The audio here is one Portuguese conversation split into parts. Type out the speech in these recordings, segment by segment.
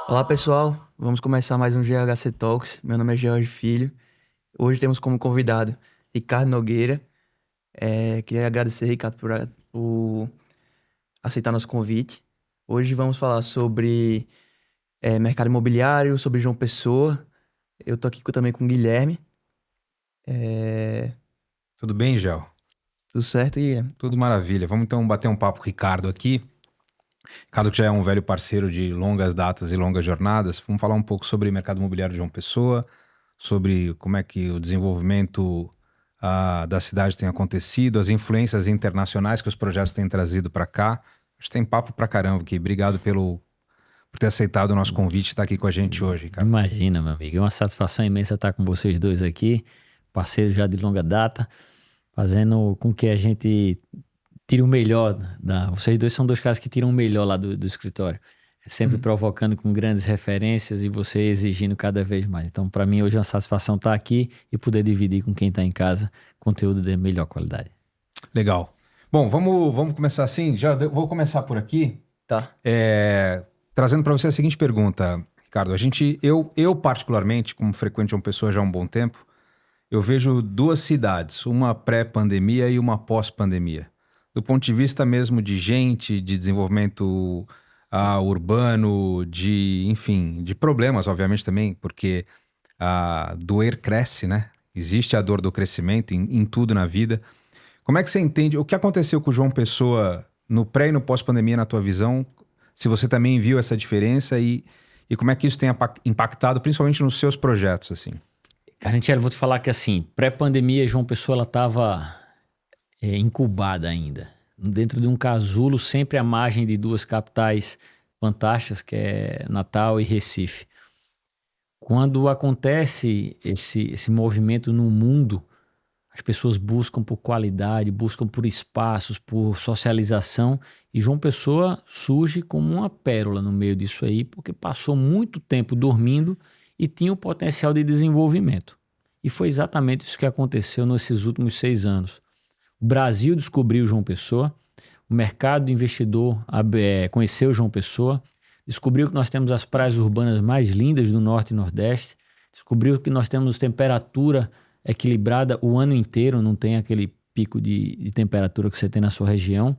Olá pessoal, vamos começar mais um GHC Talks. Meu nome é George Filho. Hoje temos como convidado Ricardo Nogueira. Queria agradecer, Ricardo, por aceitar nosso convite. Hoje vamos falar sobre mercado imobiliário, sobre João Pessoa. Eu tô aqui também com o Guilherme. É, Tudo bem, Gel? Tudo certo, Guilherme? Tudo maravilha. Vamos então bater um papo com o Ricardo aqui. Ricardo que já é um velho parceiro de longas datas e longas jornadas. Vamos falar um pouco sobre o mercado imobiliário de João Pessoa, sobre como é que o desenvolvimento da cidade tem acontecido, as influências internacionais que os projetos têm trazido para cá. Acho que tem papo pra caramba aqui. Obrigado por ter aceitado o nosso convite e estar aqui com a gente hoje, Ricardo. Imagina, meu amigo. É uma satisfação imensa estar com vocês dois aqui, parceiros já de longa data, fazendo com que a gente tire o melhor. Vocês dois são dois caras que tiram o melhor lá do escritório. Sempre provocando com grandes referências e você exigindo cada vez mais. Então, para mim, hoje é uma satisfação estar aqui e poder dividir com quem está em casa conteúdo de melhor qualidade. Legal. Bom, vamos começar assim. Vou começar por aqui. Tá. Trazendo para você a seguinte pergunta, Ricardo. Eu particularmente, como frequente de uma pessoa já há um bom tempo, eu vejo duas cidades, uma pré-pandemia e uma pós-pandemia. Do ponto de vista mesmo de gente, de desenvolvimento urbano, enfim, de problemas, obviamente, também, porque a doer cresce, né? Existe a dor do crescimento em tudo na vida. Como é que você entende? O que aconteceu com o João Pessoa no pré e no pós-pandemia, na tua visão? Se você também viu essa diferença e como é que isso tem impactado, principalmente nos seus projetos, assim? Carentiel, vou te falar que assim, pré-pandemia, João Pessoa, ela estava incubada ainda. Dentro de um casulo, sempre à margem de duas capitais fantásticas, que é Natal e Recife. Quando acontece esse movimento no mundo, as pessoas buscam por qualidade, buscam por espaços, por socialização. E João Pessoa surge como uma pérola no meio disso aí, porque passou muito tempo dormindo e tinha o potencial de desenvolvimento. E foi exatamente isso que aconteceu nesses últimos 6 anos. O Brasil descobriu João Pessoa, o mercado investidor conheceu João Pessoa, descobriu que nós temos as praias urbanas mais lindas do Norte e Nordeste, descobriu que nós temos temperatura equilibrada o ano inteiro, não tem aquele pico de temperatura que você tem na sua região.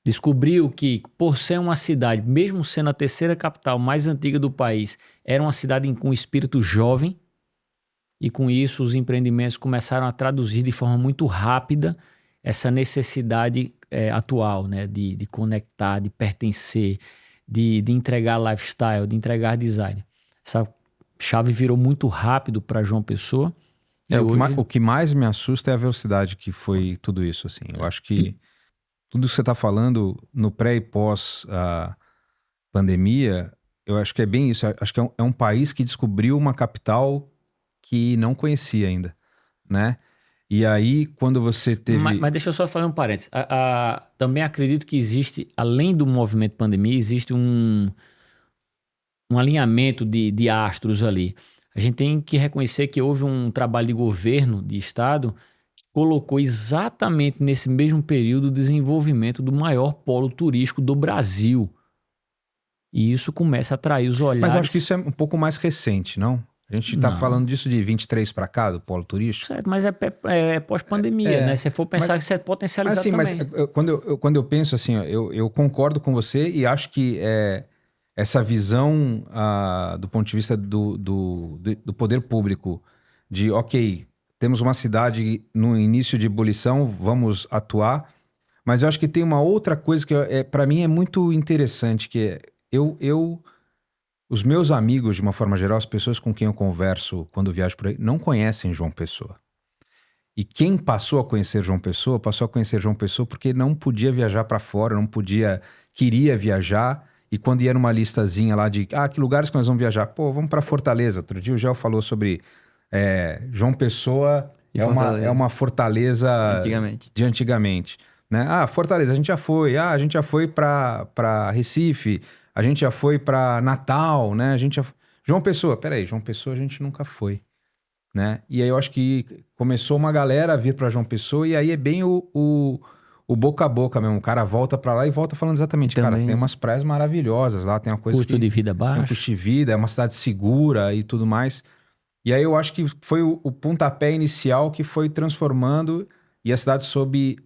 Descobriu que, por ser uma cidade, mesmo sendo a terceira capital mais antiga do país, era uma cidade com espírito jovem, e com isso os empreendimentos começaram a traduzir de forma muito rápida essa necessidade atual, né? De conectar, de pertencer, de entregar lifestyle, de entregar design. Essa chave virou muito rápido para João Pessoa. O que mais me assusta é a velocidade que foi tudo isso, assim. Eu acho que tudo que você está falando no pré e pós pandemia, eu acho que é bem isso. Eu acho que é um país que descobriu uma capital que não conhecia ainda, né? E aí, quando você teve... Mas deixa eu só fazer um parênteses. Também acredito que existe, além do movimento pandemia, existe um alinhamento de astros ali. A gente tem que reconhecer que houve um trabalho de governo, de Estado, que colocou exatamente nesse mesmo período o desenvolvimento do maior polo turístico do Brasil. E isso começa a atrair os olhares. Mas eu acho que isso é um pouco mais recente, não? A gente está falando disso de 23 para cá, do polo turístico. Certo, mas é pós-pandemia, né? Se for pensar que você é potencializado também. Mas quando eu penso assim, eu concordo com você e acho que essa visão do ponto de vista do poder público de, ok, temos uma cidade no início de ebulição, vamos atuar, mas eu acho que tem uma outra coisa que para mim é muito interessante, que os meus amigos, de uma forma geral, as pessoas com quem eu converso quando viajo por aí, não conhecem João Pessoa. E quem passou a conhecer João Pessoa porque não podia viajar para fora, queria viajar. E quando ia numa listazinha lá de, que lugares que nós vamos viajar? Pô, vamos para Fortaleza. Outro dia o Gel falou sobre João Pessoa é uma fortaleza de antigamente. Né? Fortaleza, a gente já foi para Recife, a gente já foi para Natal, né? João Pessoa, João Pessoa a gente nunca foi, né? E aí eu acho que começou uma galera a vir para João Pessoa e aí é bem o o boca a boca mesmo. O cara volta pra lá e volta falando exatamente, cara, Também. tem umas praias maravilhosas lá, tem uma coisa Custo de vida tem um baixo. custo de vida, é uma cidade segura e tudo mais. E aí eu acho que foi o pontapé inicial que foi transformando e a cidade soube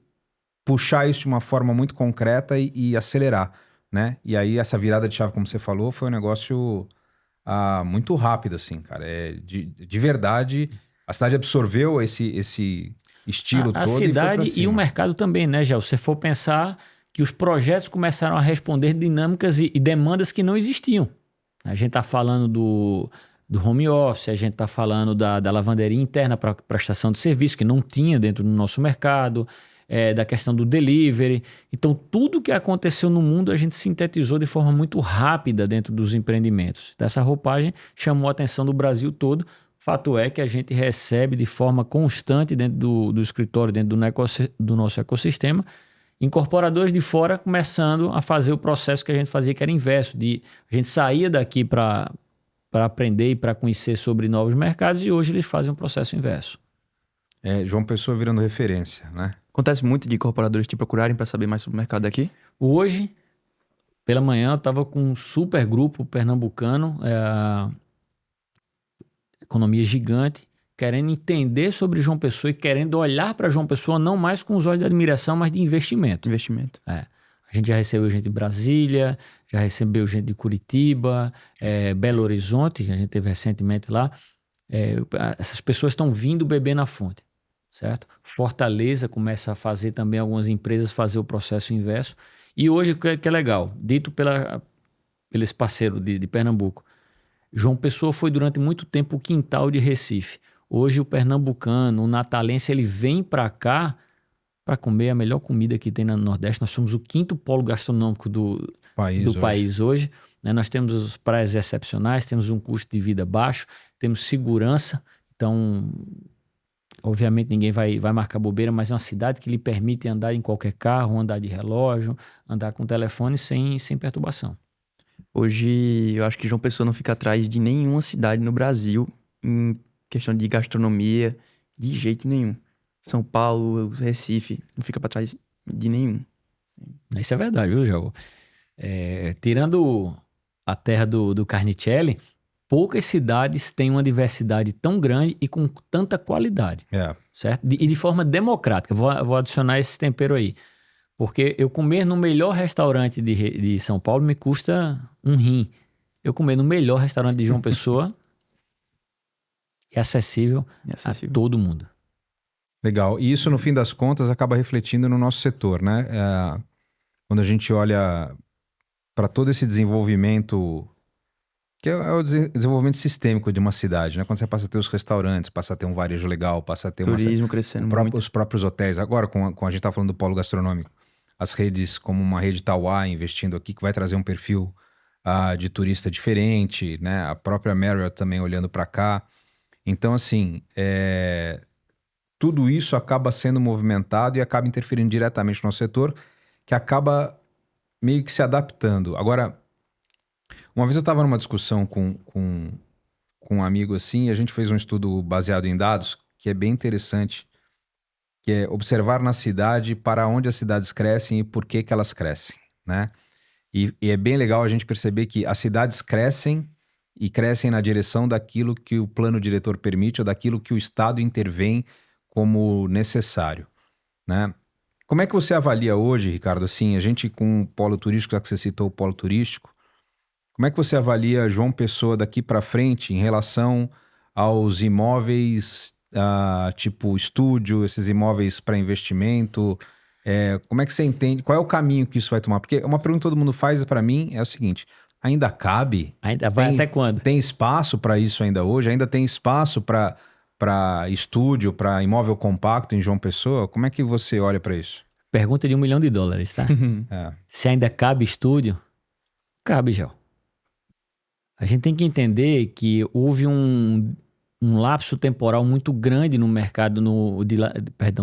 puxar isso de uma forma muito concreta e acelerar, né? E aí essa virada de chave, como você falou, foi um negócio muito rápido, assim, cara. De verdade, a cidade absorveu esse estilo A todo e foi pra cidade cima. e o mercado também, né, Gel? Se você for pensar que os projetos começaram a responder dinâmicas e demandas que não existiam. A gente está falando do home office, a gente está falando da lavanderia interna para prestação de serviço, que não tinha dentro do nosso mercado, da questão do delivery. Então, tudo que aconteceu no mundo a gente sintetizou de forma muito rápida dentro dos empreendimentos. Essa roupagem chamou a atenção do Brasil todo. Fato é que a gente recebe de forma constante dentro do escritório, dentro do nosso ecossistema, incorporadores de fora começando a fazer o processo que a gente fazia, que era inverso. A gente saía daqui para aprender e para conhecer sobre novos mercados e hoje eles fazem um processo inverso. João Pessoa virando referência, né? Acontece muito de incorporadores te procurarem para saber mais sobre o mercado daqui? Hoje, pela manhã, eu estava com um super grupo pernambucano, economia gigante, querendo entender sobre João Pessoa e querendo olhar para João Pessoa não mais com os olhos de admiração, mas de investimento. Investimento. A gente já recebeu gente de Brasília, já recebeu gente de Curitiba, Belo Horizonte, que a gente teve recentemente lá. Essas pessoas estão vindo beber na fonte, certo? Fortaleza começa a fazer também, algumas empresas fazer o processo inverso. E hoje, o que é legal, dito pelo esse parceiro de Pernambuco, João Pessoa foi durante muito tempo o quintal de Recife. Hoje o pernambucano, o natalense, ele vem para cá para comer a melhor comida que tem no Nordeste. Nós somos o 5º polo gastronômico do país hoje. Né? Nós temos as praias excepcionais, temos um custo de vida baixo, temos segurança. Então, obviamente ninguém vai marcar bobeira, mas é uma cidade que lhe permite andar em qualquer carro, andar de relógio, andar com telefone sem perturbação. Hoje, eu acho que João Pessoa não fica atrás de nenhuma cidade no Brasil em questão de gastronomia, de jeito nenhum. São Paulo, Recife, não fica para trás de nenhum. Isso é verdade, viu, João? Tirando a terra do Carnicelli, poucas cidades têm uma diversidade tão grande e com tanta qualidade, certo? E de forma democrática. Vou adicionar esse tempero aí. Porque eu comer no melhor restaurante de São Paulo me custa um rim. Eu comer no melhor restaurante de João Pessoa é acessível a todo mundo. Legal. E isso, no fim das contas, acaba refletindo no nosso setor, né? Quando a gente olha para todo esse desenvolvimento, que é o desenvolvimento sistêmico de uma cidade, né? Quando você passa a ter os restaurantes, passa a ter um varejo legal, passa a ter turismo crescendo muito. Os próprios hotéis. Agora, com a gente tá falando do polo gastronômico, as redes como uma rede Tauá investindo aqui, que vai trazer um perfil de turista diferente, né? A própria Marriott também olhando para cá. Então, assim, tudo isso acaba sendo movimentado e acaba interferindo diretamente no nosso setor, que acaba meio que se adaptando. Agora, uma vez eu estava numa discussão com um amigo assim, e a gente fez um estudo baseado em dados, que é bem interessante, que é observar na cidade para onde as cidades crescem e por que elas crescem, né? E é bem legal a gente perceber que as cidades crescem e crescem na direção daquilo que o plano diretor permite ou daquilo que o Estado intervém como necessário, né? Como é que você avalia hoje, Ricardo, assim, a gente com o polo turístico, já que você citou o polo turístico, como é que você avalia João Pessoa daqui para frente em relação aos imóveis tipo estúdio, esses imóveis para investimento? Como é que você entende? Qual é o caminho que isso vai tomar? Porque uma pergunta que todo mundo faz para mim é o seguinte: ainda cabe? Ainda vai até quando? Tem espaço para isso ainda hoje? Ainda tem espaço para estúdio, para imóvel compacto em João Pessoa? Como é que você olha para isso? Pergunta de $1 milhão, tá? Se ainda cabe estúdio? Cabe, já. A gente tem que entender que houve um lapso temporal muito grande no mercado,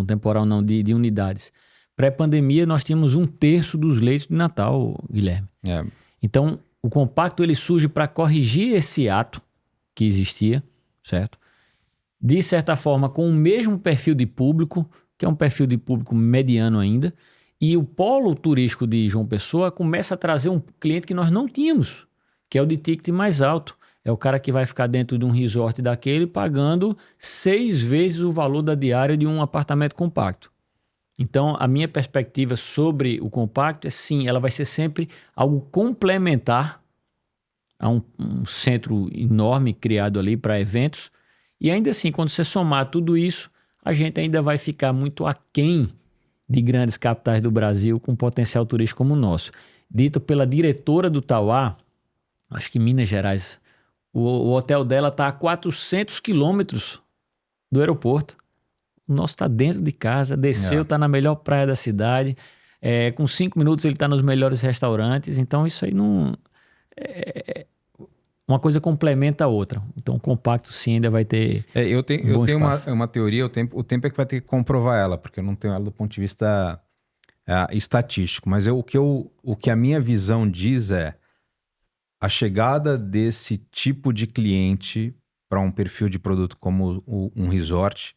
temporal não, de unidades. Pré-pandemia, nós tínhamos 1/3 dos leitos de Natal, Guilherme. Então, o compacto ele surge para corrigir esse ato que existia, certo? De certa forma, com o mesmo perfil de público, que é um perfil de público mediano ainda, E o polo turístico de João Pessoa começa a trazer um cliente que nós não tínhamos, que é o de ticket mais alto. É o cara que vai ficar dentro de um resort daquele pagando 6 vezes o valor da diária de um apartamento compacto. Então, a minha perspectiva sobre o compacto é sim, ela vai ser sempre algo complementar a um centro enorme criado ali para eventos. E ainda assim, quando você somar tudo isso, a gente ainda vai ficar muito aquém de grandes capitais do Brasil com potencial turístico como o nosso. Dito pela diretora do Tauá, acho que Minas Gerais, o hotel dela está a 400 quilômetros do aeroporto. O nosso está dentro de casa, desceu, está na melhor praia da cidade. Com 5 minutos ele está nos melhores restaurantes. Então isso aí não... Uma coisa complementa a outra. Então o compacto sim ainda vai ter eu tenho espaço. uma teoria, o tempo é que vai ter que comprovar ela, porque eu não tenho ela do ponto de vista estatístico. Mas o que a minha visão diz é a chegada desse tipo de cliente para um perfil de produto como um resort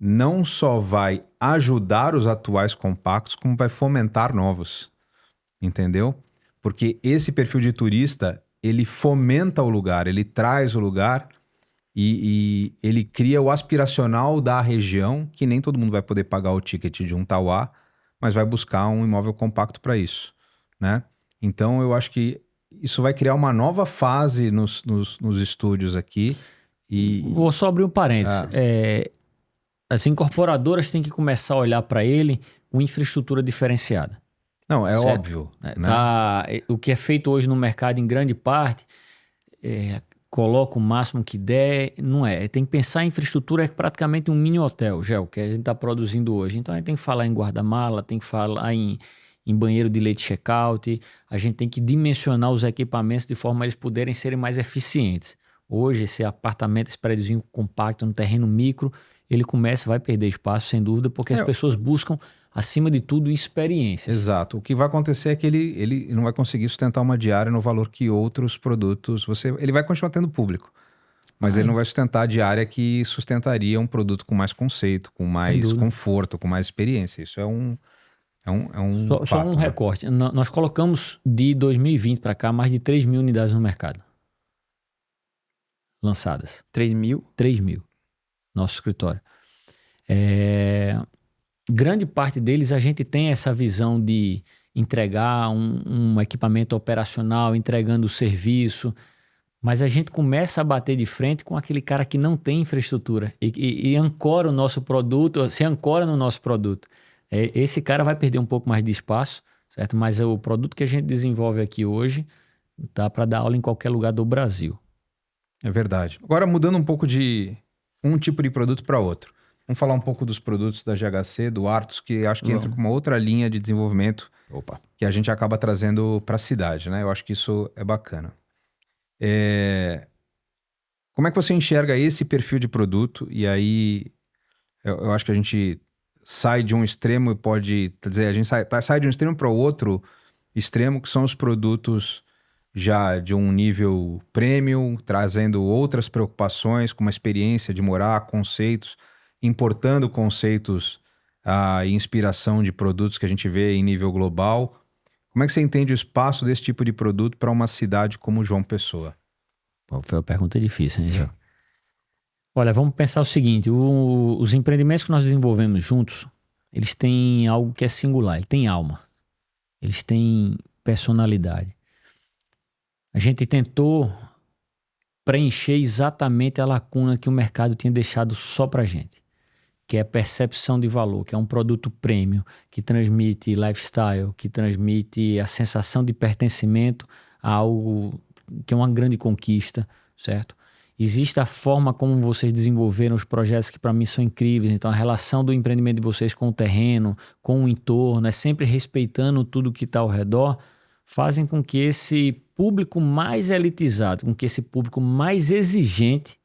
não só vai ajudar os atuais compactos, como vai fomentar novos. Entendeu? Porque esse perfil de turista, ele fomenta o lugar, ele traz o lugar e ele cria o aspiracional da região, que nem todo mundo vai poder pagar o ticket de um Tauá, mas vai buscar um imóvel compacto para isso, né? Então eu acho que isso vai criar uma nova fase nos estúdios aqui. Vou só abrir um parênteses. As incorporadoras têm que começar a olhar para ele com infraestrutura diferenciada. Não, é certo? óbvio. Né? O que é feito hoje no mercado, em grande parte, coloca o máximo que der, não é. Tem que pensar em infraestrutura, é praticamente um mini hotel, Gel, que a gente está produzindo hoje. Então a gente tem que falar em guarda-mala, tem que falar em banheiro de leite check-out, a gente tem que dimensionar os equipamentos de forma a eles poderem serem mais eficientes. Hoje, esse apartamento, esse prédiozinho compacto no terreno micro, ele vai perder espaço, sem dúvida, porque as pessoas buscam, acima de tudo, experiências. Exato. O que vai acontecer é que ele não vai conseguir sustentar uma diária no valor que outros produtos... Ele vai continuar tendo público, mas ele não vai sustentar a diária que sustentaria um produto com mais conceito, com mais conforto, com mais experiência. Isso é um fato, só um recorte. Nós colocamos de 2020 para cá mais de 3 mil unidades no mercado. Lançadas. 3 mil? 3 mil. Nosso escritório. Grande parte deles a gente tem essa visão de entregar um equipamento operacional, entregando o serviço, mas a gente começa a bater de frente com aquele cara que não tem infraestrutura e ancora o nosso produto, se ancora no nosso produto. Esse cara vai perder um pouco mais de espaço, certo? Mas o produto que a gente desenvolve aqui hoje dá para dar aula em qualquer lugar do Brasil. É verdade. Agora, mudando um pouco de um tipo de produto para outro. Vamos falar um pouco dos produtos da GHC, do Artus, que acho que entra com uma outra linha de desenvolvimento que a gente acaba trazendo para a cidade, né? Eu acho que isso é bacana. Como é que você enxerga esse perfil de produto? E aí, eu acho que a gente sai de um extremo e pode... Quer dizer, a gente sai de um extremo para o outro extremo, que são os produtos já de um nível premium, trazendo outras preocupações, com uma experiência de morar, conceitos, importando conceitos e inspiração de produtos que a gente vê em nível global. Como é que você entende o espaço desse tipo de produto para uma cidade como João Pessoa? Foi uma pergunta difícil, hein, Gil? Olha, vamos pensar o seguinte, os empreendimentos que nós desenvolvemos juntos, eles têm algo que é singular, eles têm alma, eles têm personalidade. A gente tentou preencher exatamente a lacuna que o mercado tinha deixado só pra gente, que é a percepção de valor, que é um produto premium, que transmite lifestyle, que transmite a sensação de pertencimento a algo que é uma grande conquista, certo? Existe a forma como vocês desenvolveram os projetos que para mim são incríveis, então a relação do empreendimento de vocês com o terreno, com o entorno, sempre respeitando tudo que está ao redor, fazem com que esse público mais elitizado, com que esse público mais exigente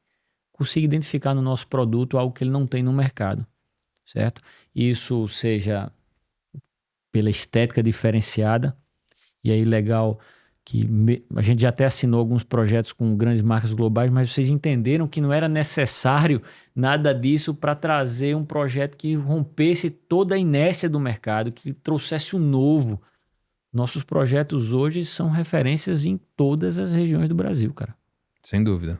consiga identificar no nosso produto algo que ele não tem no mercado, certo? Isso seja pela estética diferenciada, e aí legal a gente já até assinou alguns projetos com grandes marcas globais, mas vocês entenderam que não era necessário nada disso para trazer um projeto que rompesse toda a inércia do mercado, que trouxesse o novo. Nossos projetos hoje são referências em todas as regiões do Brasil, cara. Sem dúvida.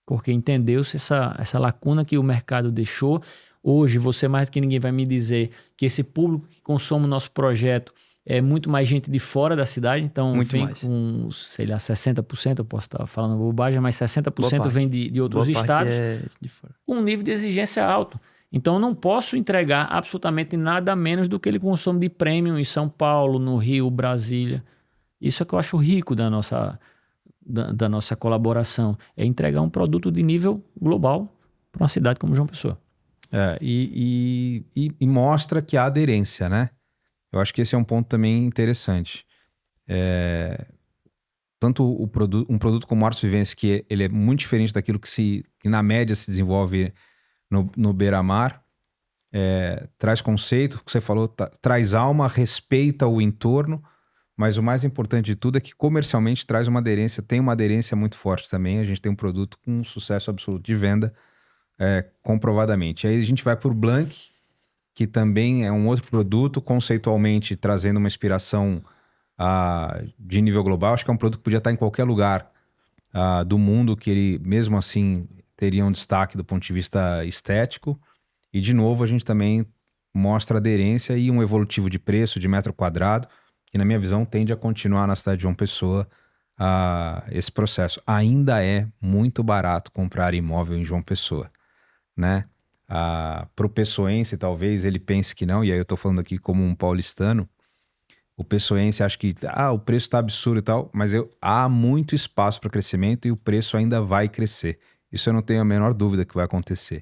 Porque entendeu-se essa lacuna que o mercado deixou. Hoje, você mais do que ninguém vai me dizer que esse público que consome o nosso projeto é muito mais gente de fora da cidade. Então, Muito vem mais. com, sei lá, 60%, eu posso estar falando bobagem, mas 60% vem de outros Boa parte estados é de fora. com um nível de exigência alto. Então, eu não posso entregar absolutamente nada menos do que ele consome de premium em São Paulo, no Rio, Brasília. Isso é que eu acho rico da nossa colaboração. É entregar um produto de nível global para uma cidade como João Pessoa. E mostra que há aderência, né? Eu acho que esse é um ponto também interessante. Tanto um produto como o Artus Vivence, que ele é muito diferente daquilo que na média se desenvolve no beira-mar, traz conceito, que você falou, traz alma, respeita o entorno, mas o mais importante de tudo é que comercialmente traz uma aderência, tem uma aderência muito forte também. A gente tem um produto com um sucesso absoluto de venda, comprovadamente. Aí a gente vai para o Blanc, que também é um outro produto, conceitualmente trazendo uma inspiração de nível global. Acho que é um produto que podia estar em qualquer lugar do mundo, que ele, mesmo assim, teria um destaque do ponto de vista estético. E, de novo, a gente também mostra aderência e um evolutivo de preço, de metro quadrado, que, na minha visão, tende a continuar na cidade de João Pessoa esse processo. Ainda é muito barato comprar imóvel em João Pessoa, né? Para o pessoense, talvez ele pense que não, e aí eu estou falando aqui como um paulistano. O pessoense acha que o preço está absurdo e tal, mas há muito espaço para crescimento e o preço ainda vai crescer. Isso eu não tenho a menor dúvida que vai acontecer.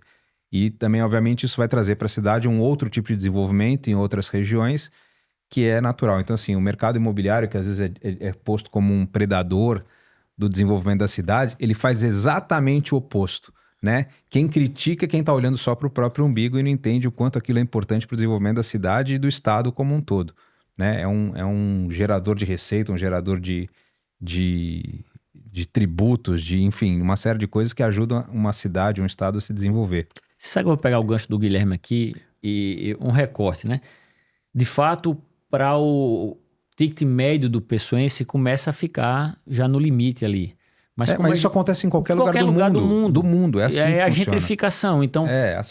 E também, obviamente, isso vai trazer para a cidade um outro tipo de desenvolvimento em outras regiões, que é natural. Então, assim, o mercado imobiliário, que às vezes é posto como um predador do desenvolvimento da cidade, ele faz exatamente o oposto, né? Quem critica é quem está olhando só para o próprio umbigo e não entende o quanto aquilo é importante para o desenvolvimento da cidade e do estado como um todo, né? É um gerador de receita, um gerador de tributos, enfim, uma série de coisas que ajudam uma cidade, um estado a se desenvolver. Você sabe que eu vou pegar o gancho do Guilherme aqui e um recorte, né? De fato, para o ticket médio do pessoense começa a ficar já no limite ali. Mas isso acontece em qualquer lugar do mundo. Do mundo, é assim que a funciona. gentrificação. Então,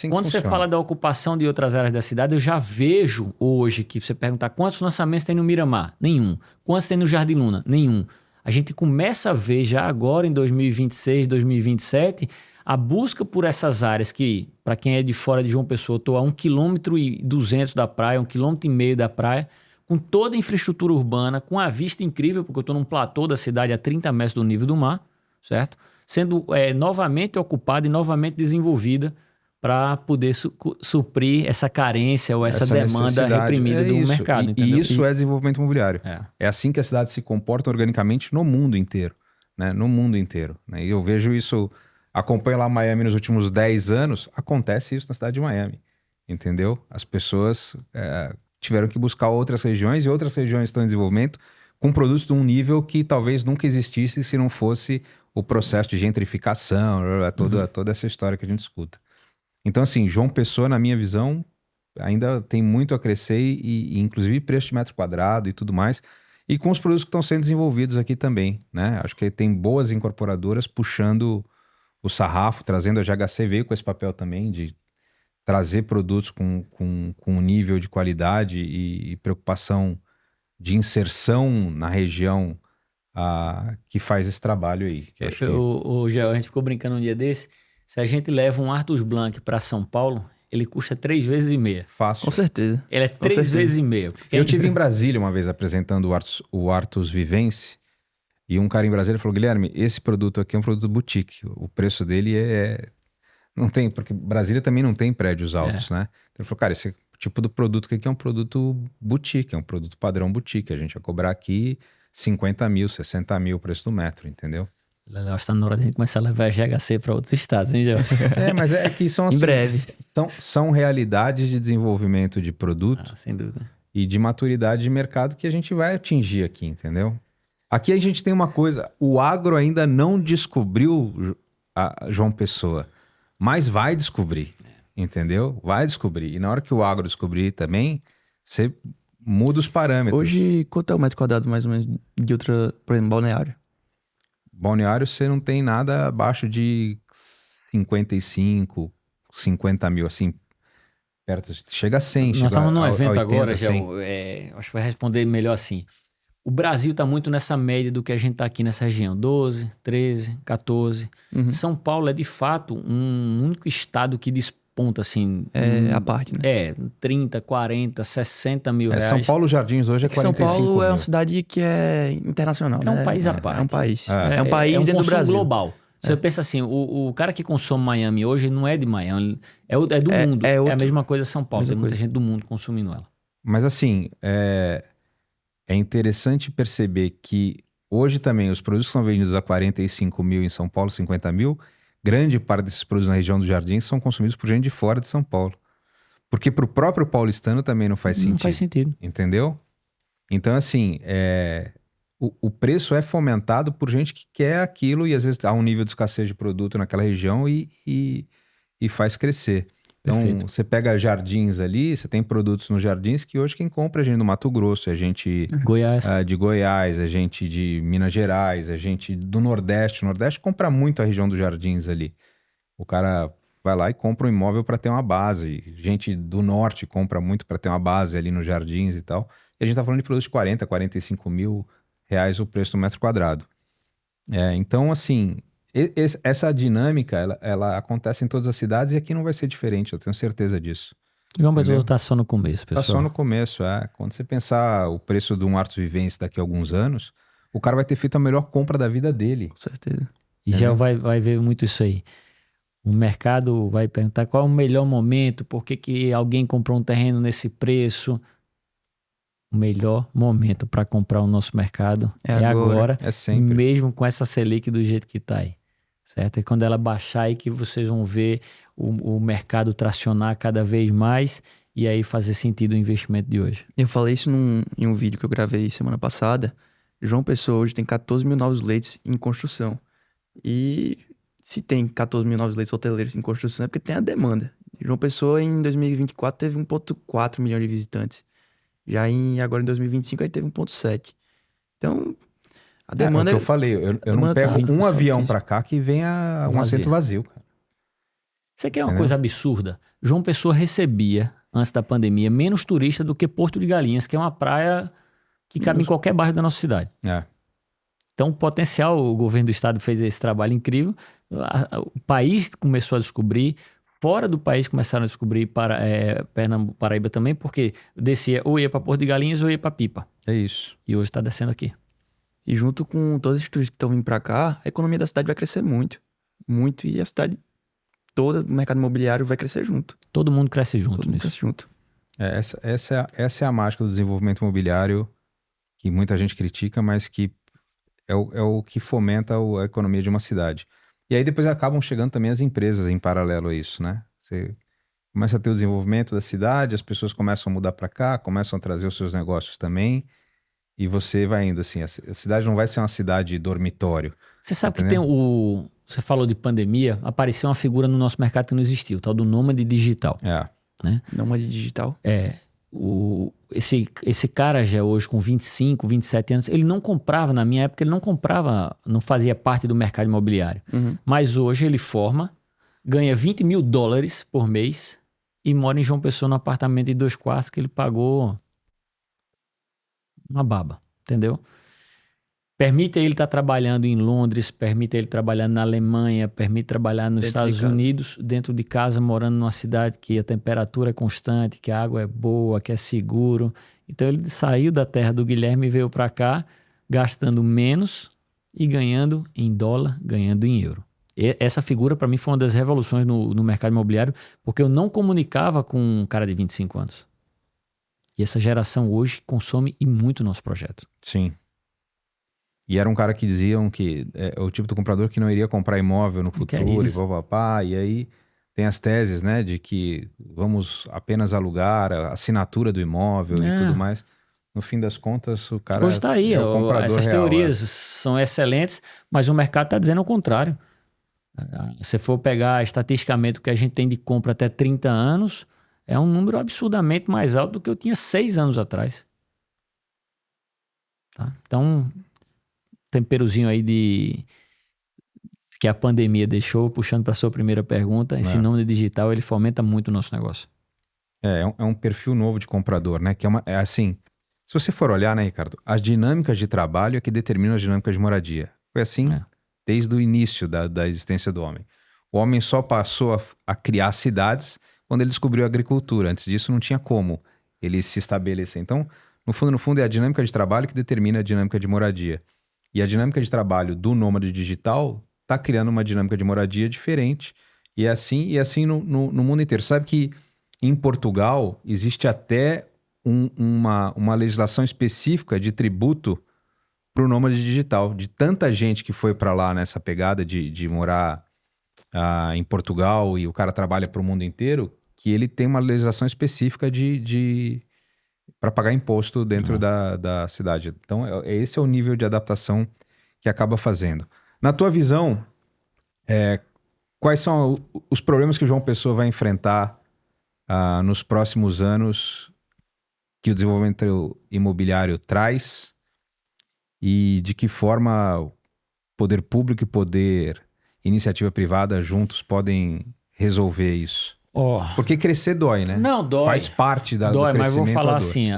quando você fala da ocupação de outras áreas da cidade, eu já vejo hoje que você perguntar quantos lançamentos tem no Miramar? Nenhum. Quantos tem no Jardim Luna? Nenhum. A gente começa a ver já agora em 2026, 2027, a busca por essas áreas que, para quem é de fora de João Pessoa, estou a 1,2 km da praia, 1,5 km da praia, com toda a infraestrutura urbana, com a vista incrível, porque eu estou num platô da cidade a 30 metros do nível do mar, certo? Sendo novamente ocupada e novamente desenvolvida para poder suprir essa carência ou essa demanda reprimida do mercado. E isso é desenvolvimento imobiliário. É assim que a cidade se comporta organicamente no mundo inteiro, né? No mundo inteiro, né? E eu vejo isso, acompanho lá Miami nos últimos 10 anos, acontece isso na cidade de Miami, entendeu? As pessoas tiveram que buscar outras regiões e outras regiões estão em desenvolvimento com produtos de um nível que talvez nunca existisse se não fosse o processo de gentrificação, toda essa história que a gente escuta. Então, assim, João Pessoa, na minha visão, ainda tem muito a crescer e inclusive preço de metro quadrado e tudo mais. E com os produtos que estão sendo desenvolvidos aqui também, né? Acho que tem boas incorporadoras puxando o sarrafo, trazendo a GHC, veio com esse papel também de trazer produtos com um nível de qualidade e preocupação de inserção na região que faz esse trabalho aí. Gel, a gente ficou brincando um dia desse. Se a gente leva um Artus Blanc para São Paulo, ele custa 3,5 vezes. Fácil. Com certeza. Ele é 3,5 vezes. Eu tive em Brasília uma vez apresentando o Artus Vivence e um cara em Brasília falou, Guilherme, esse produto aqui é um produto boutique. O preço dele não tem, porque Brasília também não tem prédios altos, né? Então ele falou, cara, esse tipo do produto aqui é um produto boutique, é um produto padrão boutique. A gente vai cobrar aqui 50 mil, 60 mil o preço do metro, entendeu? Legal, está na hora de a gente começar a levar GHC para outros estados, hein, Gel? Mas é que são assim, em breve. São realidades de desenvolvimento de produto sem dúvida. E de maturidade de mercado que a gente vai atingir aqui, entendeu? Aqui a gente tem uma coisa, o agro ainda não descobriu a João Pessoa, mas vai descobrir, entendeu? Vai descobrir. E na hora que o agro descobrir também, você muda os parâmetros. Hoje, quanto é o metro quadrado, mais ou menos, de outra, por exemplo, balneário? Balneário, você não tem nada abaixo de 55, 50 mil, assim, perto. Chega a 100, Nós chega estamos num a evento 80, agora, 100. acho que vai responder melhor assim. O Brasil está muito nessa média do que a gente está aqui nessa região, 12, 13, 14. Uhum. São Paulo é de fato um único estado que desponta assim. É a parte, né? 30, 40, 60 mil reais. São Paulo Jardins hoje é É que São 45 Paulo é mil. uma cidade que é internacional, É né? um país à parte. É um país. É. É um país um dentro do consumo Brasil. global. Você pensa assim, o cara que consome Miami hoje não é de Miami, é do mundo. é É a outro- mesma coisa São Paulo, mesma tem muita coisa. gente do mundo consumindo ela. Mas assim, é interessante perceber que hoje também os produtos que são vendidos a 45 mil em São Paulo, 50 mil, grande parte desses produtos na região do Jardim são consumidos por gente de fora de São Paulo. Porque para o próprio paulistano também não faz sentido. Não faz sentido. Entendeu? Então, assim, o preço é fomentado por gente que quer aquilo e às vezes há um nível de escassez de produto naquela região e faz crescer. Então, Perfeito. você pega jardins ali, você tem produtos nos jardins que hoje quem compra é gente do Mato Grosso, é gente Goiás. de Goiás, é gente de Minas Gerais, é gente do Nordeste. O Nordeste compra muito a região dos jardins ali. O cara vai lá e compra um imóvel para ter uma base. Gente do Norte compra muito para ter uma base ali nos jardins e tal. E a gente tá falando de produtos de 40, 45 mil reais o preço do metro quadrado. Então, assim, essa dinâmica, ela acontece em todas as cidades e aqui não vai ser diferente, eu tenho certeza disso. João Pessoa Entendeu? está só no começo, Tá pessoal. só no começo, Quando você pensar o preço de um Artus Vivens daqui a alguns anos, o cara vai ter feito a melhor compra da vida dele. Com certeza. E já vai ver muito isso aí. O mercado vai perguntar qual é o melhor momento, por que alguém comprou um terreno nesse preço. O melhor momento para comprar o nosso mercado É é agora, É sempre. mesmo com essa Selic do jeito que está aí. Certo? E quando ela baixar aí que vocês vão ver o mercado tracionar cada vez mais e aí fazer sentido o investimento de hoje. Eu falei isso em um vídeo que eu gravei semana passada. João Pessoa hoje tem 14 mil novos leitos em construção. E se tem 14 mil novos leitos hoteleiros em construção é porque tem a demanda. João Pessoa em 2024 teve 1,4 milhão de visitantes. Agora em 2025 aí teve 1,7. Então, a É o demanda... que eu falei, eu não demanda tá pego um 20% avião disso. pra cá que venha um Vazio. assento vazio, cara. Isso aqui é uma Entendeu? coisa absurda. João Pessoa recebia, antes da pandemia, menos turista do que Porto de Galinhas, que é uma praia que cabe em qualquer bairro da nossa cidade. Então, o potencial, o governo do estado fez esse trabalho incrível. O país começou a descobrir, fora do país começaram a descobrir Pernambuco, Paraíba também, porque descia ou ia para Porto de Galinhas ou ia para Pipa. É isso. E hoje está descendo aqui. E junto com todos esses turistas que estão vindo pra cá, a economia da cidade vai crescer muito. Muito. E a cidade toda, o mercado imobiliário vai crescer junto. Todo mundo cresce junto Todo mundo nisso. cresce junto. Essa é a mágica do desenvolvimento imobiliário que muita gente critica, mas que é o que fomenta a economia de uma cidade. E aí depois acabam chegando também as empresas em paralelo a isso, né? Você começa a ter o desenvolvimento da cidade, as pessoas começam a mudar para cá, começam a trazer os seus negócios também, e você vai indo assim. A cidade não vai ser uma cidade dormitório. Você sabe que Entendeu? tem Você falou de pandemia, apareceu uma figura no nosso mercado que não existiu, o tal do nômade digital. Nômade digital. Esse cara já hoje com 25, 27 anos, ele não comprava, na minha época, ele não comprava, não fazia parte do mercado imobiliário. Uhum. Mas hoje ele forma, ganha $20 mil por mês e mora em João Pessoa num apartamento de 2 quartos que ele pagou uma baba, entendeu? Permite ele estar trabalhando em Londres, permite ele trabalhar na Alemanha, permite trabalhar nos Dentro de Estados casa. Unidos, dentro de casa, morando numa cidade que a temperatura é constante, que a água é boa, que é seguro. Então ele saiu da terra do Guilherme e veio para cá, gastando menos e ganhando em dólar, ganhando em euro. E essa figura para mim foi uma das revoluções no mercado imobiliário, porque eu não comunicava com um cara de 25 anos. E essa geração hoje consome e muito nosso projeto. Sim. E era um cara que diziam que é o tipo do comprador que não iria comprar imóvel no Que é futuro e isso? papapá. E aí tem as teses, né, de que vamos apenas alugar a assinatura do imóvel e tudo mais. no fim das contas, o cara Hoje está aí, é o comprador essas real, teorias são excelentes, mas o mercado está dizendo o contrário. Se for pegar estatisticamente o que a gente tem de compra até 30 anos, é um número absurdamente mais alto do que eu tinha 6 anos atrás. Tá? Então, temperozinho aí que a pandemia deixou, puxando para a sua primeira pergunta, esse nômade digital, ele fomenta muito o nosso negócio. É um perfil novo de comprador, né? Que é assim, se você for olhar, né, Ricardo, as dinâmicas de trabalho é que determinam as dinâmicas de moradia. Foi assim desde o início da existência do homem. O homem só passou a criar cidades quando ele descobriu a agricultura. Antes disso não tinha como ele se estabelecer. Então, no fundo, é a dinâmica de trabalho que determina a dinâmica de moradia. E a dinâmica de trabalho do nômade digital está criando uma dinâmica de moradia diferente. E é assim no mundo inteiro. Sabe que em Portugal existe até uma legislação específica de tributo para o nômade digital. De tanta gente que foi para lá nessa pegada de morar em Portugal e o cara trabalha para o mundo inteiro, que ele tem uma legislação específica para pagar imposto dentro da cidade. Então, esse é o nível de adaptação que acaba fazendo. Na tua visão, quais são os problemas que o João Pessoa vai enfrentar nos próximos anos que o desenvolvimento imobiliário traz e de que forma poder público e iniciativa privada juntos podem resolver isso? Porque crescer dói, né? Não, dói. Faz parte do crescimento. Mas vou falar assim,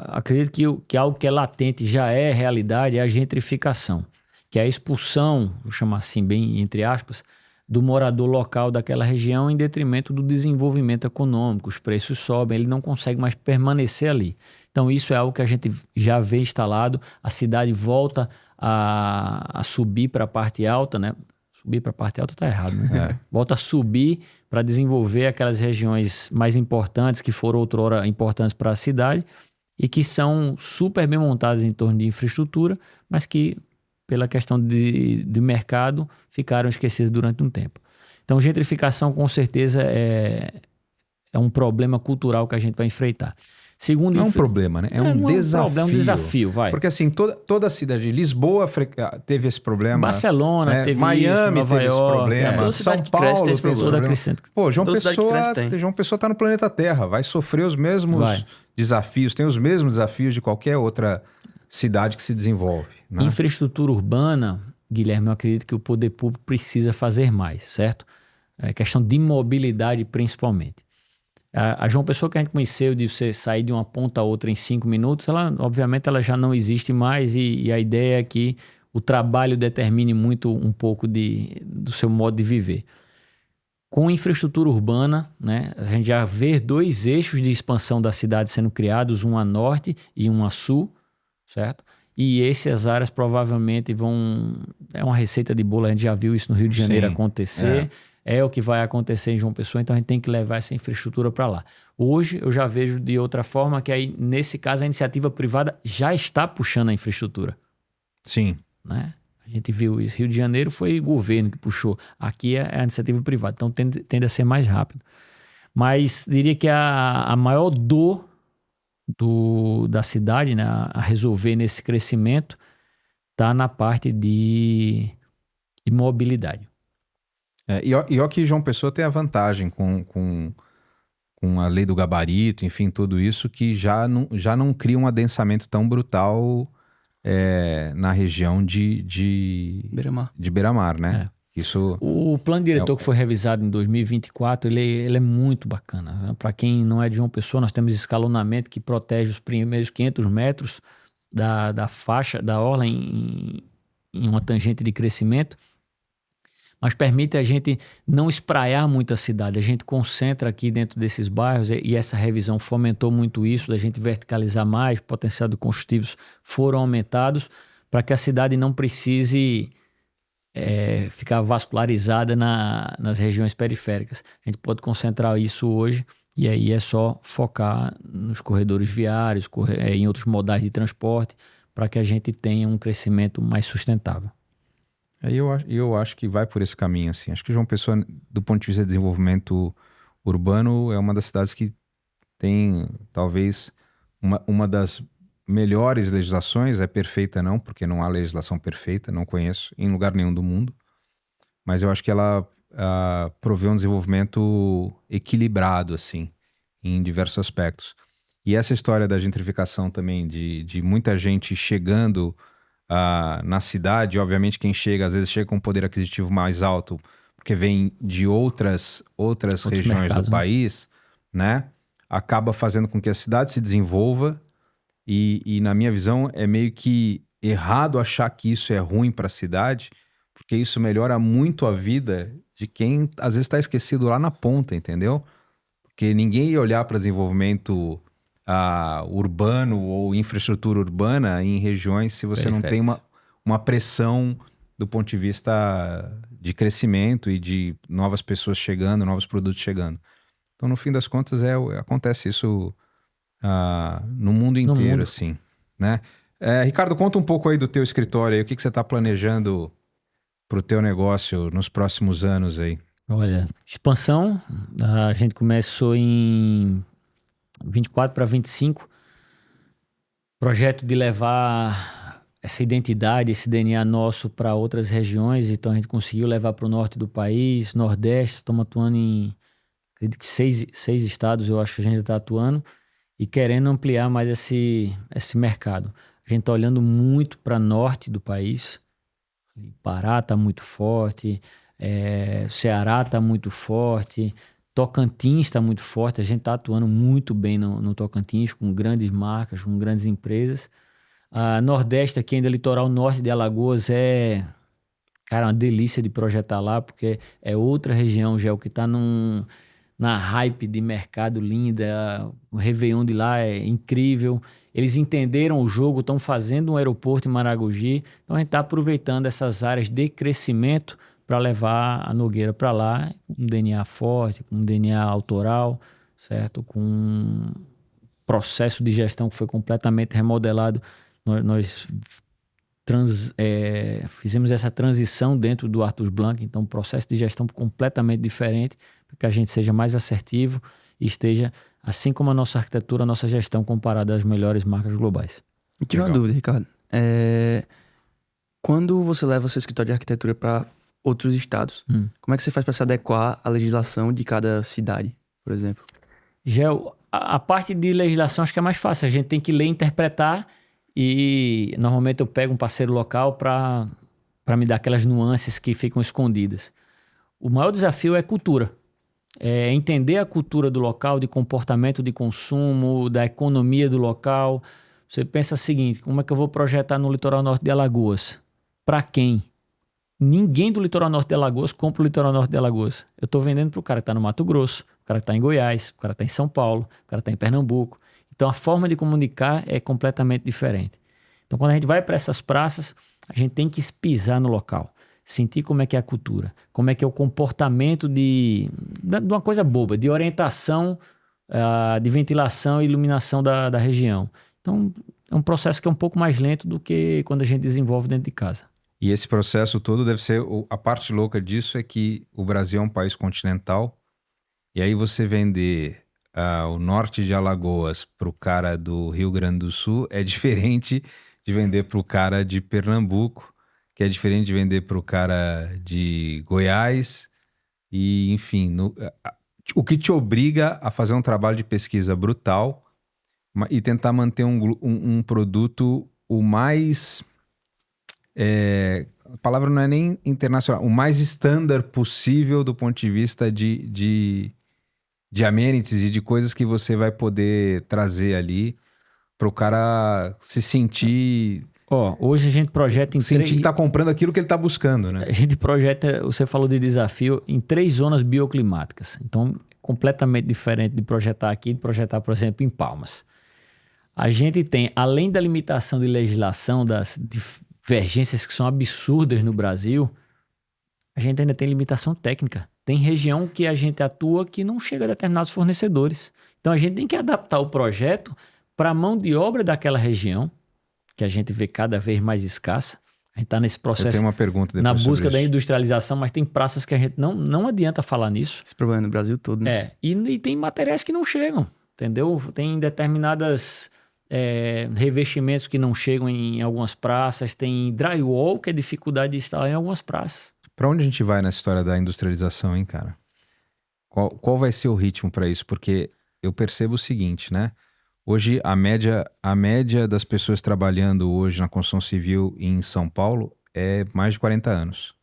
acredito que algo que é latente já é realidade, é a gentrificação, que é a expulsão, vou chamar assim bem entre aspas, do morador local daquela região em detrimento do desenvolvimento econômico. Os preços sobem, ele não consegue mais permanecer ali. Então isso é algo que a gente já vê instalado, a cidade volta a subir para a parte alta, né? Subir para a parte alta está errado, né? Volta a subir para desenvolver aquelas regiões mais importantes que foram outrora importantes para a cidade e que são super bem montadas em torno de infraestrutura, mas que pela questão de mercado ficaram esquecidas durante um tempo. Então gentrificação com certeza é um problema cultural que a gente vai enfrentar. Segundo, não é um problema, né? É um desafio. É um desafio, vai. Porque assim, toda a cidade de Lisboa teve esse problema. Barcelona teve Miami isso, Nova teve esse York, problema. São Paulo teve esse problema. Pô, João Pessoa tá no planeta Terra, vai sofrer os mesmos desafios, tem os mesmos desafios de qualquer outra cidade que se desenvolve. Né? Infraestrutura urbana, Guilherme, eu acredito que o poder público precisa fazer mais, certo? É questão de mobilidade principalmente. A João Pessoa que a gente conheceu de você sair de uma ponta a outra em 5 minutos, obviamente ela já não existe mais e a ideia é que o trabalho determine muito um pouco do seu modo de viver. Com infraestrutura urbana, né, a gente já vê 2 eixos de expansão da cidade sendo criados, um a norte e um a sul, certo? E essas áreas provavelmente é uma receita de bolo, a gente já viu isso no Rio de Janeiro acontecer. É o que vai acontecer em João Pessoa, então a gente tem que levar essa infraestrutura para lá. Hoje eu já vejo de outra forma que aí, nesse caso, a iniciativa privada já está puxando a infraestrutura. Sim. Né? A gente viu isso. Rio de Janeiro foi o governo que puxou. Aqui é a iniciativa privada, então tende a ser mais rápido. Mas diria que a maior dor da cidade, né, a resolver nesse crescimento está na parte de mobilidade. E ó que João Pessoa tem a vantagem com a lei do gabarito, enfim, tudo isso, que já não cria um adensamento tão brutal na região de Beira-Mar, né? Isso o plano diretor que foi revisado em 2024, ele é muito bacana. Para quem não é de João Pessoa, nós temos escalonamento que protege os primeiros 500 metros da faixa, da orla em uma tangente de crescimento, mas permite a gente não espraiar muito a cidade. A gente concentra aqui dentro desses bairros e essa revisão fomentou muito isso, da gente verticalizar mais, o potencial de combustíveis foram aumentados para que a cidade não precise ficar vascularizada nas regiões periféricas. A gente pode concentrar isso hoje e aí é só focar nos corredores viários, em outros modais de transporte, para que a gente tenha um crescimento mais sustentável. Eu acho que vai por esse caminho, assim. Acho que João Pessoa, do ponto de vista de desenvolvimento urbano, é uma das cidades que tem, talvez, uma das melhores legislações, é perfeita não, porque não há legislação perfeita, não conheço em lugar nenhum do mundo, mas eu acho que ela provê um desenvolvimento equilibrado, assim, em diversos aspectos. E essa história da gentrificação também, de muita gente chegando na cidade, obviamente quem chega, às vezes chega com um poder aquisitivo mais alto, porque vem de outras regiões mercados, do país, né? Acaba fazendo com que a cidade se desenvolva e na minha visão, é meio que errado achar que isso é ruim para a cidade, porque isso melhora muito a vida de quem às vezes está esquecido lá na ponta, entendeu? Porque ninguém ia olhar para desenvolvimento urbano ou infraestrutura urbana em regiões se você não tem uma pressão do ponto de vista de crescimento e de novas pessoas chegando, novos produtos chegando. Então, no fim das contas, acontece isso no mundo inteiro, assim, né? Ricardo, conta um pouco aí do teu escritório aí, o que você está planejando para o teu negócio nos próximos anos aí? Olha, expansão, a gente começou em 24 para 25, projeto de levar essa identidade, esse DNA nosso para outras regiões, então a gente conseguiu levar para o norte do país, nordeste, estamos atuando em, acredito que 6 estados, eu acho que a gente está atuando, e querendo ampliar mais esse mercado. A gente está olhando muito para norte do país, Pará está muito forte, Ceará está muito forte, Tocantins está muito forte, a gente está atuando muito bem no Tocantins, com grandes marcas, com grandes empresas. Nordeste, aqui ainda litoral norte de Alagoas, cara, uma delícia de projetar lá, porque é outra região, já o que está na hype de mercado linda, o Réveillon de lá é incrível. Eles entenderam o jogo, estão fazendo um aeroporto em Maragogi, então a gente está aproveitando essas áreas de crescimento para levar a Nogueira para lá, com um DNA forte, com um DNA autoral, certo? Com um processo de gestão que foi completamente remodelado. Nós fizemos essa transição dentro do Arthur Blanc, então um processo de gestão completamente diferente, para que a gente seja mais assertivo e esteja, assim como a nossa arquitetura, a nossa gestão comparada às melhores marcas globais. Me tira uma dúvida, Ricardo. Quando você leva o seu escritório de arquitetura para outros estados, como é que você faz para se adequar à legislação de cada cidade, por exemplo? Gel, a parte de legislação acho que é mais fácil. A gente tem que ler e interpretar, e normalmente eu pego um parceiro local para me dar aquelas nuances que ficam escondidas. O maior desafio é cultura. É entender a cultura do local, de comportamento de consumo, da economia do local. Você pensa o seguinte, como é que eu vou projetar no litoral norte de Alagoas? Para quem? Ninguém do litoral norte de Alagoas compra o litoral norte de Alagoas. Eu estou vendendo para o cara que está no Mato Grosso, o cara que está em Goiás, o cara que está em São Paulo, o cara que está em Pernambuco. Então a forma de comunicar é completamente diferente. Então quando a gente vai para essas praças, a gente tem que pisar no local. Sentir como é que é a cultura, como é que é o comportamento de uma coisa boba, de orientação, de ventilação e iluminação da região. Então, é um processo que é um pouco mais lento do que quando a gente desenvolve dentro de casa. E esse processo todo deve ser... A parte louca disso é que o Brasil é um país continental, e aí você vender o norte de Alagoas para o cara do Rio Grande do Sul é diferente de vender para o cara de Pernambuco, que é diferente de vender para o cara de Goiás, e enfim, o que te obriga a fazer um trabalho de pesquisa brutal e tentar manter um produto o mais... a palavra não é nem internacional, o mais standard possível do ponto de vista de amenities e de coisas que você vai poder trazer ali para o cara se sentir... Hoje a gente projeta em sentir que tá comprando aquilo que ele tá buscando, né? A gente projeta, você falou de desafio, em 3 zonas bioclimáticas. Então, completamente diferente de projetar aqui, de projetar, por exemplo, em Palmas. A gente tem, além da limitação de legislação, das divergências que são absurdas no Brasil, a gente ainda tem limitação técnica. Tem região que a gente atua que não chega a determinados fornecedores. Então, a gente tem que adaptar o projeto para a mão de obra daquela região, que a gente vê cada vez mais escassa. A gente está nesse processo. Eu tenho uma pergunta depois na busca sobre da isso. Industrialização, mas tem praças que a gente não adianta falar nisso. Esse problema é no Brasil todo, né? E tem materiais que não chegam, entendeu? Tem determinadas revestimentos que não chegam em algumas praças, tem drywall, que é dificuldade de instalar em algumas praças. Para onde a gente vai nessa história da industrialização, hein, cara? Qual vai ser o ritmo para isso? Porque eu percebo o seguinte, né? Hoje, a média das pessoas trabalhando hoje na construção civil em São Paulo é mais de 40 anos.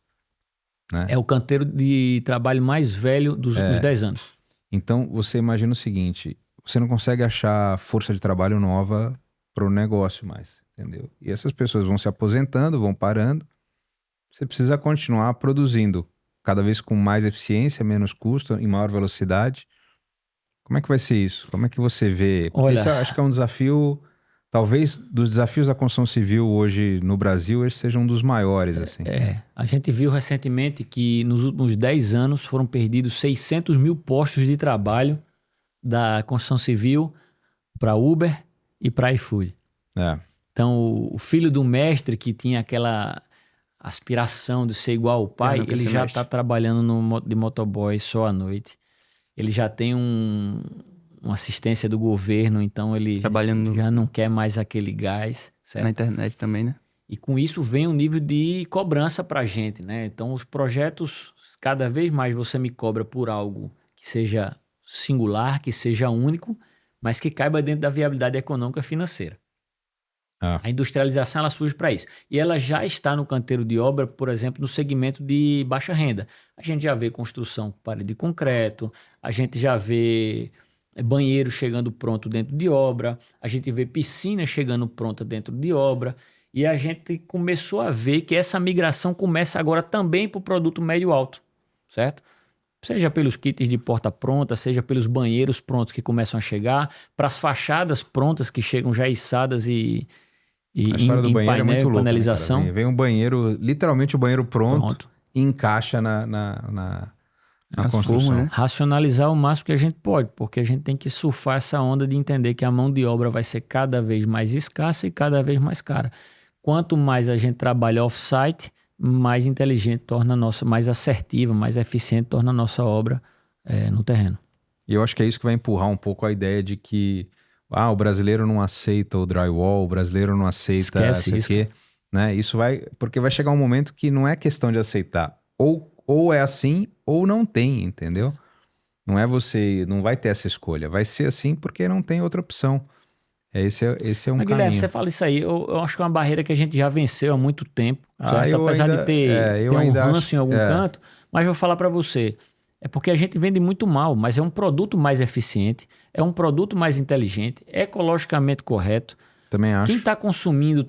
Né? É o canteiro de trabalho mais velho dos últimos 10 anos. Então, você imagina o seguinte, você não consegue achar força de trabalho nova para o negócio mais, entendeu? E essas pessoas vão se aposentando, vão parando. Você precisa continuar produzindo cada vez com mais eficiência, menos custo, em maior velocidade. Como é que vai ser isso? Como é que você vê? Porque Olha, isso eu acho que é um desafio, talvez dos desafios da construção civil hoje no Brasil, esse seja um dos maiores, assim. a gente viu recentemente que nos últimos 10 anos foram perdidos 600 mil postos de trabalho da construção civil para Uber e para iFood. Então, o filho do mestre que tinha aquela aspiração de ser igual ao pai, ele já está trabalhando de motoboy só à noite. Ele já tem uma assistência do governo, então ele já não quer mais aquele gás. Certo? Na internet também, né? E com isso vem um nível de cobrança para a gente, né? Então os projetos, cada vez mais você me cobra por algo que seja singular, que seja único, mas que caiba dentro da viabilidade econômica e financeira. A industrialização ela surge para isso. E ela já está no canteiro de obra, por exemplo, no segmento de baixa renda. A gente já vê construção com parede de concreto, a gente já vê banheiro chegando pronto dentro de obra, a gente vê piscina chegando pronta dentro de obra, e a gente começou a ver que essa migração começa agora também para o produto médio-alto, certo? Seja pelos kits de porta pronta, seja pelos banheiros prontos que começam a chegar, para as fachadas prontas que chegam já içadas e a história do banheiro painel, é muito louca, panelização. Né, vem um banheiro, literalmente o banheiro pronto. E encaixa na construção. Né? Racionalizar o máximo que a gente pode, porque a gente tem que surfar essa onda de entender que a mão de obra vai ser cada vez mais escassa e cada vez mais cara. Quanto mais a gente trabalha off-site, mais inteligente torna a nossa, mais assertiva, mais eficiente torna a nossa obra no terreno. E eu acho que é isso que vai empurrar um pouco a ideia de que o brasileiro não aceita o drywall, o brasileiro não aceita isso aqui, né? Isso porque vai chegar um momento que não é questão de aceitar. Ou é assim, ou não tem, entendeu? Não vai ter essa escolha. Vai ser assim porque não tem outra opção. Esse é um caminho. Guilherme, você fala isso aí, eu acho que é uma barreira que a gente já venceu há muito tempo, certo? Apesar de ter um ranço em algum canto, mas vou falar para você, é porque a gente vende muito mal, mas é um produto mais eficiente, é um produto mais inteligente, ecologicamente correto. Também acho. Quem está consumindo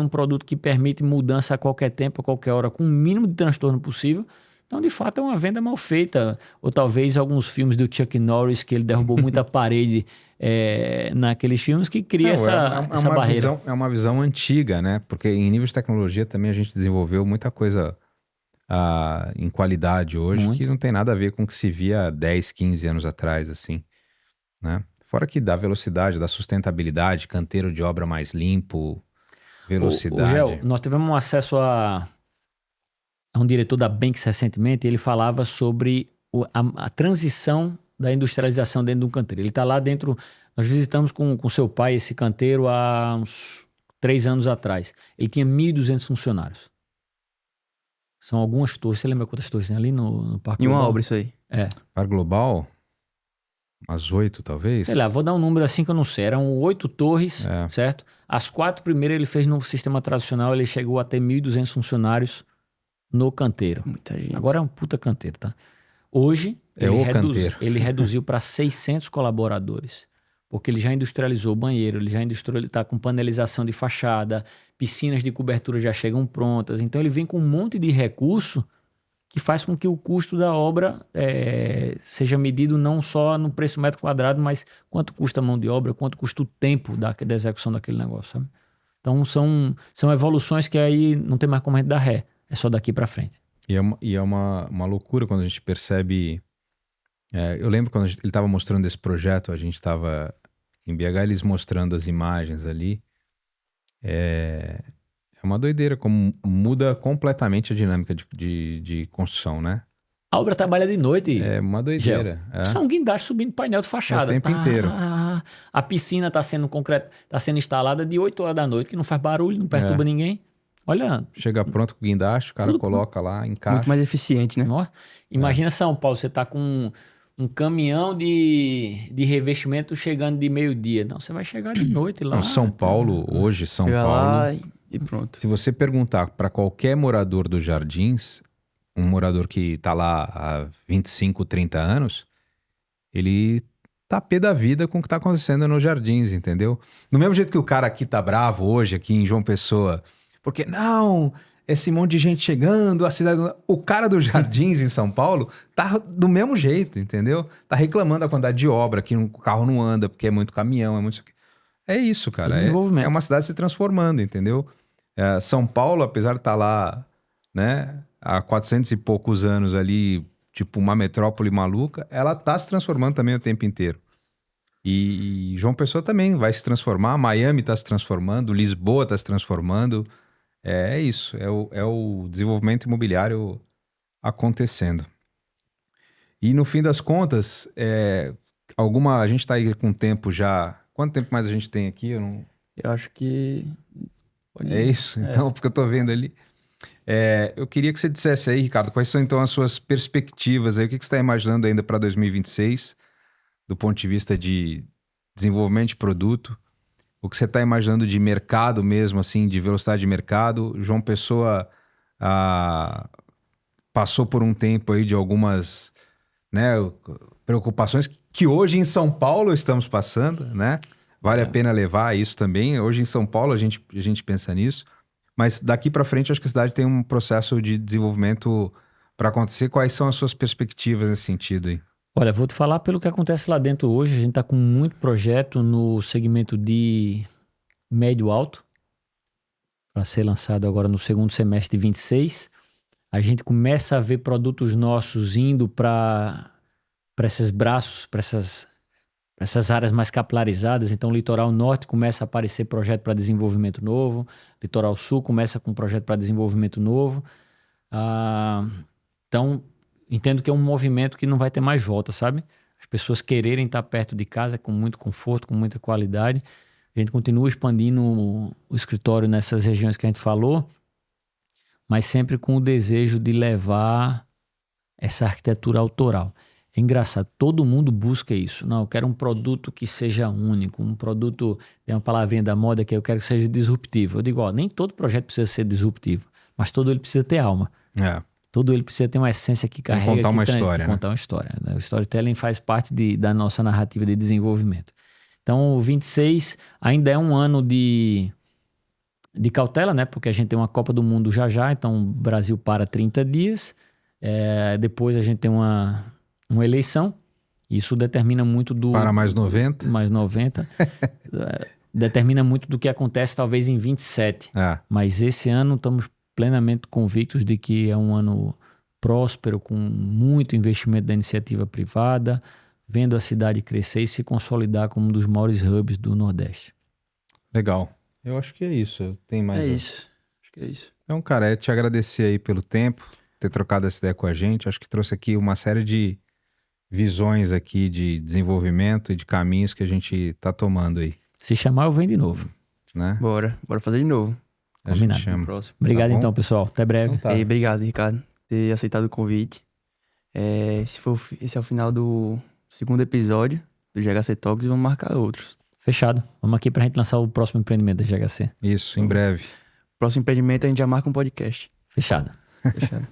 um produto que permite mudança a qualquer tempo, a qualquer hora, com o mínimo de transtorno possível. Então, de fato, é uma venda mal feita. Ou talvez alguns filmes do Chuck Norris, que ele derrubou muita parede naqueles filmes, que cria essa barreira. É uma visão antiga, né? Porque em nível de tecnologia também a gente desenvolveu muita coisa em qualidade hoje que não tem nada a ver com o que se via 10, 15 anos atrás, assim, né? Fora que dá velocidade, dá sustentabilidade, canteiro de obra mais limpo, velocidade. Gel, nós tivemos um acesso a um diretor da Banks recentemente, e ele falava sobre a transição da industrialização dentro de um canteiro. Ele está lá dentro, nós visitamos com seu pai esse canteiro há uns 3 anos atrás. Ele tinha 1.200 funcionários. São algumas torres, você lembra quantas torres tem ali no Parque Global? Em uma obra isso aí. Parque Global? Umas 8, talvez? Sei lá, vou dar um número assim que eu não sei. Eram 8 torres, certo? As 4 primeiras ele fez no sistema tradicional, ele chegou a ter 1.200 funcionários no canteiro. Muita gente. Agora é um puta canteiro, tá? Hoje, ele reduziu para 600 colaboradores. Porque ele já industrializou o banheiro, ele está com panelização de fachada, piscinas de cobertura já chegam prontas. Então ele vem com um monte de recurso que faz com que o custo da obra seja medido não só no preço metro quadrado, mas quanto custa a mão de obra, quanto custa o tempo da execução daquele negócio, sabe? Então são evoluções que aí não tem mais como a gente dar ré, é só daqui para frente. E é uma loucura quando a gente percebe... eu lembro quando ele estava mostrando esse projeto, a gente estava em BH, eles mostrando as imagens ali. É uma doideira, como muda completamente a dinâmica de construção, né? A obra trabalha de noite. É uma doideira. É. Só um guindaste subindo painel de fachada. O tempo inteiro. A piscina está sendo instalada de 8 horas da noite, que não faz barulho, não perturba ninguém. Olha. Chega pronto com o guindaste, o cara coloca lá, encaixa. Muito mais eficiente, né? Nossa. Imagina São Paulo, você tá com um caminhão de revestimento chegando de meio-dia. Não, você vai chegar de noite lá. Não, São Paulo, hoje, São Chega Paulo. lá e pronto. Se você perguntar para qualquer morador dos Jardins, um morador que tá lá há 25, 30 anos, ele tá pé da vida com o que tá acontecendo nos Jardins, entendeu? Do mesmo jeito que o cara aqui tá bravo hoje, aqui em João Pessoa, porque não, esse monte de gente chegando, a cidade... O cara dos Jardins em São Paulo tá do mesmo jeito, entendeu? Tá reclamando da quantidade de obra, que o carro não anda, porque é muito caminhão, é muito... É isso, cara. Desenvolvimento. É uma cidade se transformando, entendeu? São Paulo, apesar de estar lá, né, há 400 e poucos anos ali, tipo uma metrópole maluca, ela tá se transformando também o tempo inteiro. E João Pessoa também vai se transformar, Miami tá se transformando, Lisboa tá se transformando. É isso, é o desenvolvimento imobiliário acontecendo. E no fim das contas, a gente tá aí com tempo já... Quanto tempo mais a gente tem aqui? Eu acho que... É isso, então, porque eu tô vendo ali. Eu queria que você dissesse aí, Ricardo, quais são então as suas perspectivas aí, o que você está imaginando ainda para 2026, do ponto de vista de desenvolvimento de produto, o que você está imaginando de mercado mesmo, assim, de velocidade de mercado. João Pessoa passou por um tempo aí de algumas, né, preocupações que hoje em São Paulo estamos passando, né? Vale a pena levar isso também. Hoje em São Paulo a gente pensa nisso. Mas daqui para frente acho que a cidade tem um processo de desenvolvimento para acontecer. Quais são as suas perspectivas nesse sentido aí? Olha, vou te falar pelo que acontece lá dentro hoje. A gente está com muito projeto no segmento de médio alto para ser lançado agora no segundo semestre de 26. A gente começa a ver produtos nossos indo para esses braços, para essas áreas mais capilarizadas. Então, o Litoral Norte começa a aparecer projeto para desenvolvimento novo. Litoral Sul começa com projeto para desenvolvimento novo. Então, entendo que é um movimento que não vai ter mais volta, sabe? As pessoas quererem estar perto de casa com muito conforto, com muita qualidade. A gente continua expandindo o escritório nessas regiões que a gente falou, mas sempre com o desejo de levar essa arquitetura autoral. É engraçado, todo mundo busca isso. Não, eu quero um produto que seja único, um produto, tem uma palavrinha da moda que eu quero que seja disruptivo. Eu digo, nem todo projeto precisa ser disruptivo, mas todo ele precisa ter alma. Todo ele precisa ter uma essência que carrega... Contar uma história, né? Contar uma história. O storytelling faz parte da nossa narrativa de desenvolvimento. Então, o 26 ainda é um ano de cautela, né? Porque a gente tem uma Copa do Mundo já, então o Brasil para 30 dias. Depois a gente tem uma eleição, isso determina muito do... Para mais 90. Mais 90. Determina muito do que acontece talvez em 27. Mas esse ano estamos plenamente convictos de que é um ano próspero, com muito investimento da iniciativa privada, vendo a cidade crescer e se consolidar como um dos maiores hubs do Nordeste. Legal. Eu acho que é isso. Tem mais isso. Acho que é isso. Então, cara, te agradecer aí pelo tempo, ter trocado essa ideia com a gente. Acho que trouxe aqui uma série de visões aqui de desenvolvimento e de caminhos que a gente tá tomando aí. Se chamar, eu venho de novo. Né? Bora fazer de novo. A gente chama. Obrigado então, pessoal. Até breve. Então, tá. E obrigado, Ricardo, por ter aceitado o convite. Esse é o final do segundo episódio do GHC Talks e vamos marcar outros. Fechado. Vamos aqui pra gente lançar o próximo empreendimento da GHC. Isso, em breve. Próximo empreendimento a gente já marca um podcast. Fechado. Fechado.